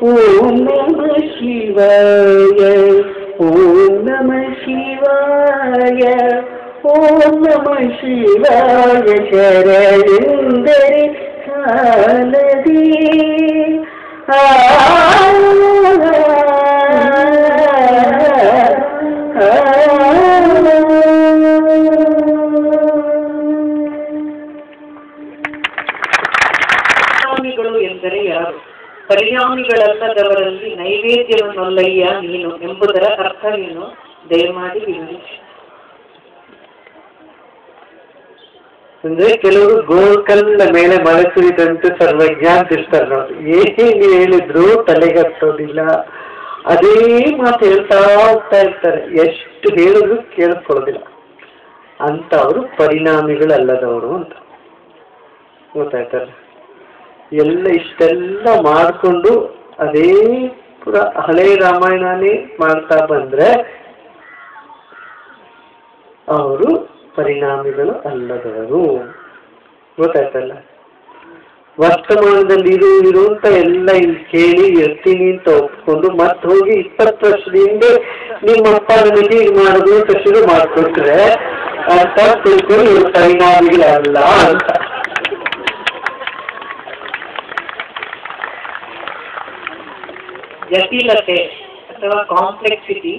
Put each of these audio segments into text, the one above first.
ಓಂ ನಮಃ ಶಿವಾಯ ಓಂ ನಮಃ ಶಿವಾಯ ಓಂ ನಮಃ ಶಿವಾಯ ಶರಣೆಂದರೆ ಸಾಲದೆ ಎಂದರೆ ಯಾರು? ಪರಿಣಾಮಿಗಳಲ್ಲದವರಲ್ಲಿ ನೈವೇದ್ಯವನ್ನೊಲ್ಲಯ್ಯ ನೀನು ಎಂಬುದರ ಅರ್ಥವೇನು? ದಯಮಾಡಿ ವಿವರಿಸಿ. ಅಂದ್ರೆ ಕೆಲವರು ಗೋಕಲ್ಲ ಮೇಲೆ ಮಳೆ ಸುರಿದಂತೆ ಸರ್ವಜ್ಞ ಅಂತಿರ್ತಾರೆ ನೋಡಿ. ಏನೇನು ಹೇಳಿದ್ರು ತಲೆಗತ್ತೋದಿಲ್ಲ, ಅದೇ ಮಾತು ಹೇಳ್ತಾ ಹೋಗ್ತಾ ಇರ್ತಾರೆ. ಎಷ್ಟು ಹೇಳಿದ್ರು ಕೇಳಿಸ್ಕೊಳ್ಳೋದಿಲ್ಲ. ಅಂತವರು ಪರಿಣಾಮಿಗಳಲ್ಲದವರು ಅಂತ ಗೊತ್ತಾಯ್ತಾರೆ. ಎಲ್ಲ ಇಷ್ಟೆಲ್ಲ ಮಾಡಿಕೊಂಡು ಅದೇ ಪುರ ಹಳೆ ರಾಮಾಯಣನೇ ಮಾಡ್ತಾ ಬಂದ್ರೆ ಅವರು ಪರಿಣಾಮಿಗಳು ಅಲ್ಲದವರು. ಗೊತ್ತಾಯ್ತಲ್ಲ. ವರ್ತಮಾನದಲ್ಲಿ ಇರು ಅಂತ ಎಲ್ಲ ಇಲ್ಲಿ ಕೇಳಿ ಇರ್ತೀನಿ ಅಂತ ಒಪ್ಕೊಂಡು ಮತ್ತೆ ಹೋಗಿ 20 ವರ್ಷದ ಹಿಂದೆ ನಿಮ್ಮಪ್ಪ ನನಗೆ ಇದು ಮಾಡೋದು ಅಂತ ಶುರು ಮಾಡ್ಕೊಟ್ರೆ ಅಂತ ತಿಳ್ಕೊಂಡು ಇವರು ಪರಿಣಾಮಿಗಳಲ್ಲ ಅಂತ. ಜಟಿಲತೆ ಅಥವಾ ಕಾಂಪ್ಲೆಕ್ಸಿಟಿ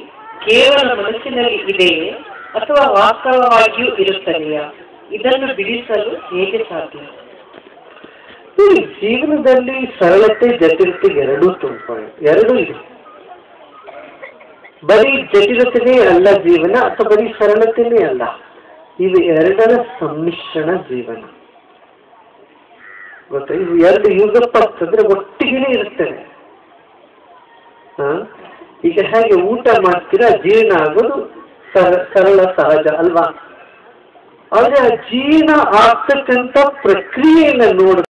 ಕೇವಲ ಮನಸ್ಸಿನಲ್ಲಿ ಇದೆಯೇ ಅಥವಾ ವಾಸ್ತವವಾಗಿಯೂ ಇರುತ್ತದೆಯಾ? ಇದನ್ನು ಬಿಡಿಸಲು ಹೇಗೆ ಸಾಧ್ಯ? ಜೀವನದಲ್ಲಿ ಸರಳತೆ ಜಟಿಲತೆ ಎರಡೂ ಎರಡೂ ಇದೆ. ಬರೀ ಜಟಿಲತೆನೇ ಅಲ್ಲ ಜೀವನ, ಅಥವಾ ಬರೀ ಸರಳತೆನೇ ಅಲ್ಲ. ಇವು ಎರಡರ ಸಮ್ಮಿಶ್ರಣ ಜೀವನ. ಗೊತ್ತಾ? ಇವು ಎರಡು ಯುಗಪ್ಪ ಅಂತಂದ್ರೆ ಒಟ್ಟಿಗೆ ಇರ್ತವೆ. ಈಗ ಹೇಗೆ ಊಟ ಮಾಡ್ತೀರಾ ಜೀರ್ಣ ಆಗೋದು ಸರಳ ಸಹಜ ಅಲ್ವಾ? ಆದ್ರೆ ಆ ಜೀರ್ಣ ಆಗ್ತಕ್ಕಂಥ ಪ್ರಕ್ರಿಯೆಯನ್ನು ನೋಡ